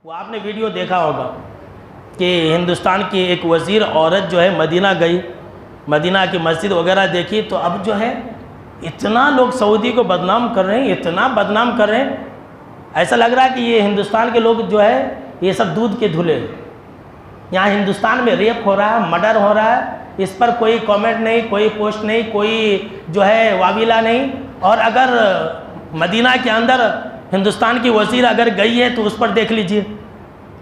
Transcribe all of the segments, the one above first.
वो आपने वीडियो देखा होगा कि हिंदुस्तान की एक वज़ीर औरत जो है मदीना गई, मदीना की मस्जिद वगैरह देखी, तो अब जो है इतना लोग सऊदी को बदनाम कर रहे हैं, इतना बदनाम कर रहे हैं, ऐसा लग रहा है कि ये हिंदुस्तान के लोग जो है ये सब दूध के धुले। यहाँ हिंदुस्तान में रेप हो रहा है, मर्डर हो रहा है, इस पर कोई कमेंट नहीं, कोई पोस्ट नहीं, कोई जो है वाविला नहीं। और अगर मदीना के अंदर हिंदुस्तान की वज़ीर अगर गई है तो उस पर देख लीजिए,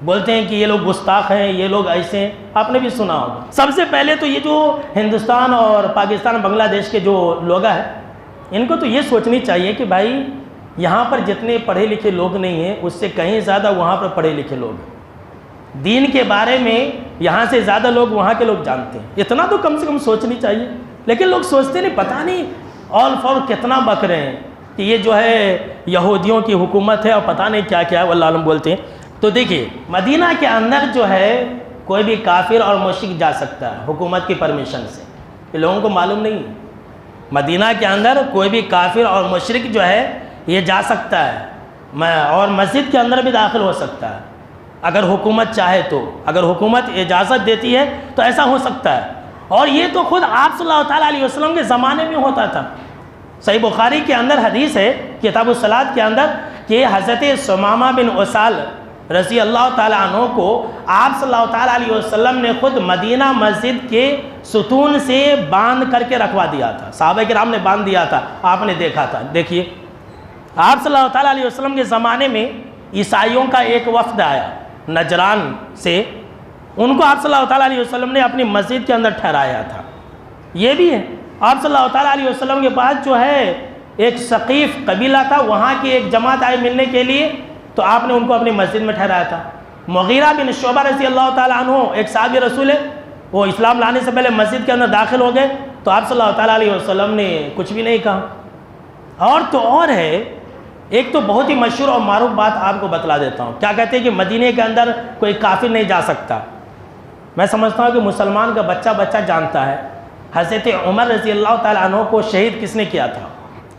बोलते हैं कि ये लोग गुस्ताख हैं, ये लोग ऐसे हैं। आपने भी सुना होगा। सबसे पहले तो ये जो हिंदुस्तान और पाकिस्तान बांग्लादेश के जो लोग हैं, इनको तो ये सोचनी चाहिए कि भाई यहाँ पर जितने पढ़े लिखे लोग नहीं हैं, उससे कहीं ज़्यादा वहाँ पर पढ़े लिखे लोग हैं। दीन के बारे में यहाँ से ज़्यादा लोग वहाँ के लोग जानते हैं। इतना तो कम से कम सोचनी चाहिए, लेकिन लोग सोचते नहीं। पता नहीं ऑल फॉर कितना बक रहे हैं कि ये जो है यहूदियों की हुकूमत है और पता नहीं क्या क्या है, वल्लाह आलम बोलते हैं। तो देखिए, मदीना के अंदर जो है कोई भी काफिर और मुश्रिक जा सकता है हुकूमत की परमिशन से। ये लोगों को मालूम नहीं है। मदीना के अंदर कोई भी काफिर और मुश्रिक जो है ये जा सकता है, और मस्जिद के अंदर भी दाखिल हो सकता है अगर हुकूमत चाहे तो। अगर हुकूमत इजाज़त देती है तो ऐसा हो सकता है। और ये तो खुद आप सल्लल्लाहु अलैहि वसल्लम के ज़माने में होता था। सही बुखारी के अंदर हदीस है, किताबुल सलात के अंदर, कि हज़रत सुमामा बिन उसाल रज़ी अल्लाह ताला अन्हु को आप सल्लल्लाहु अलैहि वसल्लम ने खुद मदीना मस्जिद के सुतून से बांध करके रखवा दिया था। सहाबा किराम ने बांध दिया था, आपने देखा था। देखिए, आप सल्लल्लाहु अलैहि वसल्लम के ज़माने में ईसाइयों का एक वफ़द आया नजरान से, उनको आप सल्लल्लाहु अलैहि वसल्लम ने अपनी मस्जिद के अंदर ठहराया था। ये भी है, आप सल्लल्लाहु अलैहि वसल्लम के पास जो है एक सकीफ़ कबीला था, वहाँ की एक जमात आई मिलने के लिए, तो आपने उनको अपनी मस्जिद में ठहराया था। मुगीरा बिन शुअबा रज़ी अल्लाह ताला अन्हु एक साहबी रसूल है, वो इस्लाम लाने से पहले मस्जिद के अंदर दाखिल हो गए, तो आप सल्लल्लाहु अलैहि वसल्लम ने कुछ भी नहीं कहा। और तो और है, एक तो बहुत ही मशहूर और मारूफ बात आपको बतला देता हूँ। क्या कहते हैं कि मदीने के अंदर कोई काफिर नहीं जा सकता। मैं समझता हूँ कि मुसलमान का बच्चा बच्चा जानता है हज़रत उमर रज़ी अल्लाह ताला अन्हु को शहीद किसने किया था।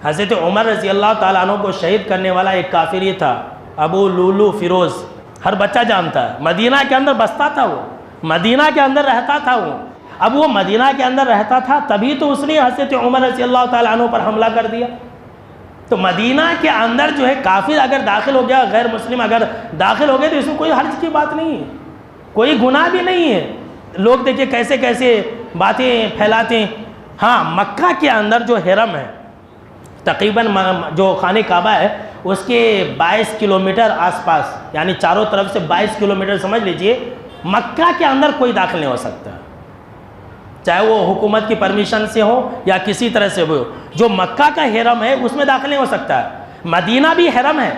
हज़रत उमर रज़ी अल्लाह ताला अन्हु को शहीद करने वाला एक काफिर ही था, अबू लुलू फ़िरोज़। हर बच्चा जानता है। मदीना के अंदर बसता था वो, मदीना के अंदर रहता था वो। अब वो मदीना के अंदर रहता था, तभी तो उसने हज़रत उमर रज़ी अल्लाह ताला अन्हु पर हमला कर दिया। तो मदीना के अंदर जो है काफिर अगर दाखिल हो गया, गैर मुस्लिम अगर दाखिल हो गए, तो इसमें कोई हर्ज की बात नहीं है, कोई गुनाह भी नहीं है। लोग देखिए कैसे कैसे बातें फैलाते हैं। हाँ, मक्का के अंदर जो हरम है, तकरीबन जो खाने काबा है उसके 22 किलोमीटर आसपास, यानी चारों तरफ से 22 किलोमीटर समझ लीजिए, मक्का के अंदर कोई दाखिल नहीं हो सकता, चाहे वो हुकूमत की परमिशन से हो या किसी तरह से हो। जो मक्का का हरम है उसमें दाखिल नहीं हो सकता है। मदीना भी हरम है,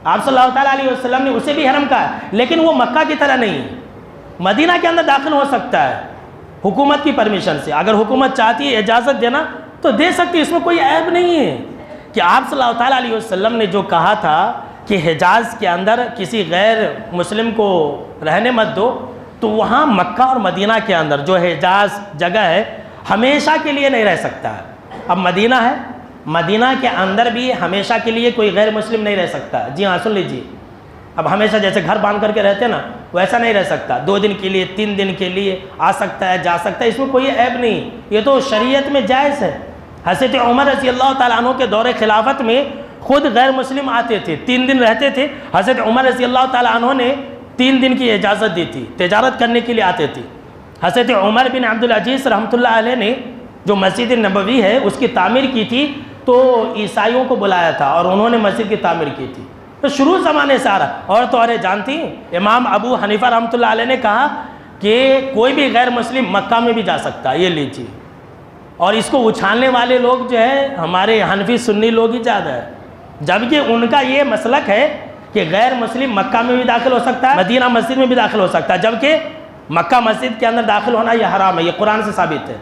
आप सल्लल्लाहु अलैहि वसल्लम ने उसे भी हरम कहा है, लेकिन वो मक्का की तरह नहीं है। मदीना के अंदर दाखिल हो सकता है हुकूमत की परमिशन से। अगर हुकूमत चाहती है इजाज़त देना तो दे सकती है, इसमें कोई ऐब नहीं है। कि आप सल्लल्लाहु अलैहि वसल्लम ने जो कहा था कि हिजाज़ के अंदर किसी गैर मुस्लिम को रहने मत दो, तो वहाँ मक्का और मदीना के अंदर जो हिजाज़ जगह है हमेशा के लिए नहीं रह सकता है। अब मदीना है, मदीना के अंदर भी हमेशा के लिए कोई गैर मुस्लिम नहीं रह सकता। जी हाँ, सुन लीजिए। अब हमेशा जैसे घर बांध करके रहते हैं ना, वैसा नहीं रह सकता। 2 दिन के लिए, 3 दिन के लिए आ सकता है, जा सकता है, इसमें कोई ऐब नहीं। ये तो शरीयत में जायज़ है। हज़रत उमर रज़ी अल्लाह ताला अन्हु के दौरे खिलाफत में खुद गैर मुस्लिम आते थे, 3 दिन रहते थे। हज़रत उमर रज़ी अल्लाह ताला अन्हु ने 3 दिन की इजाज़त दी थी, तिजारत करने के लिए आते थे। हज़रत उमर बिन अब्दुल अजीज़ रहमतुल्लाह अलैह ने जो मस्जिद नबवी है उसकी तामीर की थी, तो ईसाइयों को बुलाया था और उन्होंने मस्जिद की तामीर की थी। तो शुरू ज़माने से आ रहा। और तो और जानती, इमाम अबू हनीफा रहमतुल्लाह अलैह ने कहा कि कोई भी गैर मुस्लिम मक्का में भी जा सकता है, ये लीजिए। और इसको उछालने वाले लोग जो है हमारे हनफी सुन्नी लोग ही ज़्यादा है, जबकि उनका ये मसलक है कि गैर मुस्लिम मक्का में भी दाखिल हो सकता है, मदीना मस्जिद में भी दाखिल हो सकता है, जबकि मक्का मस्जिद के अंदर दाखिल होना यह हराम है, ये कुरान से साबित है।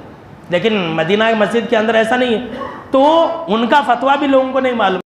लेकिन मदीना मस्जिद के अंदर ऐसा नहीं है, तो उनका फतवा भी लोगों को नहीं मालूम।